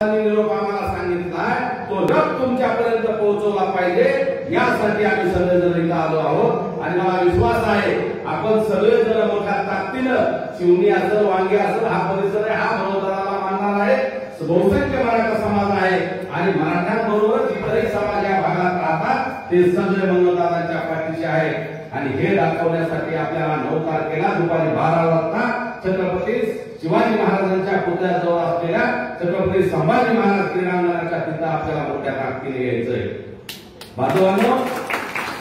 निरोप आम्हाला सांगितलाय तो रब तुमच्यापर्यंत पोहोचवला पाहिजे, यासाठी आम्ही सगळेजण इथं आलो आहोत। आणि मला विश्वास आहे आपण सगळेजण मोठ्या ताकदीनं शिवणी असेल, वांगी असेल, हा परिसर आहे, हा मनोदराला मानणार आहे, बहुसंख्य मराठा समाज आहे आणि मराठ्यांबरोबर इतरही समाज या भागात राहतात, ते सगळे मनोदारांच्या पाठीशी आहे। आणि हे दाखवण्यासाठी आपल्याला 9 तारखेला दुपारी 12 वाजता छत्रपती शिवाजी महाराजांच्या पुतळ्याजवळ असलेल्या छत्रपती संभाजी महाराज क्रीडांगणाच्या तिथं आपल्याला मोठ्या ताकदीने यायचंय। बांधवांनो,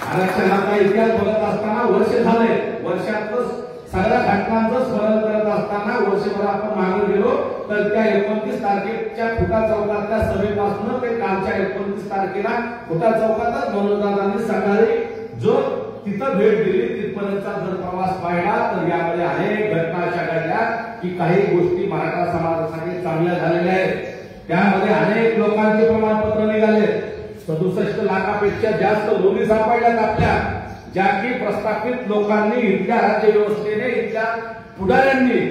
आरक्षणाचा इतिहास बघत असताना वर्ष झाले, वर्षातच सगळ्या घटनांचं स्मरण करत असताना वर्षभर आपण मागे गेलो तर त्या 29 तारखेच्या फुटा चौकातल्या सभेपासून ते कालच्या 29 तारखेला फुटा चौकातच मनोजदादांनी सकाळी जो तिथं भेट दिली तिथपर्यंतचा जर प्रवास पाहिला तर यामध्ये अनेक घटना अशा घडल्या की काही गोष्टी मराठा समाजासाठी चांगल्या झालेल्या आहेत। त्यामध्ये अनेक लोकांचे प्रमाणपत्र निघाले, 67 लाखापेक्षा जास्त नोंदी सापडल्यात आपल्या, ज्या की प्रस्थापित लोकांनी इथल्या राज्य व्यवस्थेने इथल्या पुढाऱ्यांनी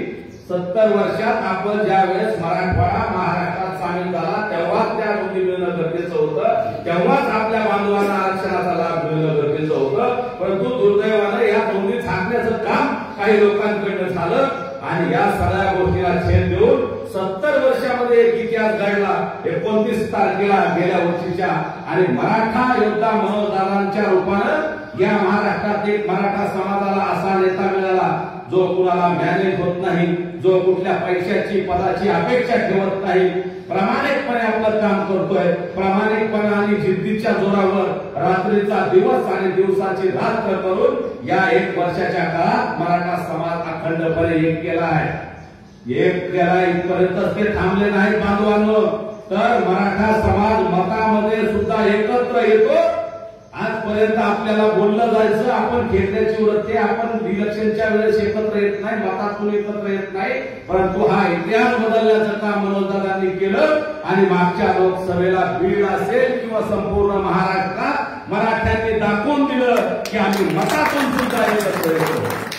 70 वर्षात आपण ज्या वेळेस मराठवाडा महाराष्ट्रात सामील झाला तेव्हाच त्या नोंदी मिळणं गरजेचं होतं, तेव्हाच आपल्या बांधवांना आरक्षणाचा लाभ मिळणं गरजेचं होतं। परंतु दुर्दैवानं या नोंदी छापण्याचं काम काही लोकांकडनं झालं आणि या सगळ्या गोष्टीला छेद देऊन 70 वर्षामध्ये एक इतिहास घडला 29 तारखेला गेल्या वर्षीच्या, आणि मराठा योद्धा मनोजदादांच्या रूपानं या महाराष्ट्रात एक मराठा समाजाला असा नेता मिळाला जो कुणाला मॅनेज होत नाही, जो कुठल्या पैशाची पदाची अपेक्षा ठेवत नाही, प्रामाणिकपणे आपलं काम करतोय, प्रामाणिकपणे आणि जिद्दीच्या जोरावर रात्रीचा दिवस आणि दिवसाची रात्र करून या 1 वर्षाच्या काळात मराठा समाज अखंडपणे एक केला आहे। एक केला इथपर्यंतच ते थांबले नाहीत बांधवांनो, तर मराठा समाज मतामध्ये सुद्धा एकत्र येतो। आजपर्यंत आपल्याला बोललं जायचं आपण खेळण्याची वृत्ती, आपण इलेक्शनच्या वेळेस एकत्र येत नाही, मतातून एकत्र येत नाही, परंतु हा इतिहास बदलण्याचं काम मनोजदादांनी केलं आणि मागच्या लोकसभेला बीड असेल किंवा संपूर्ण महाराष्ट्रात मराठ्यांनी दाखवून दिलं की आम्ही मतातून सुद्धा एकत्र येतो।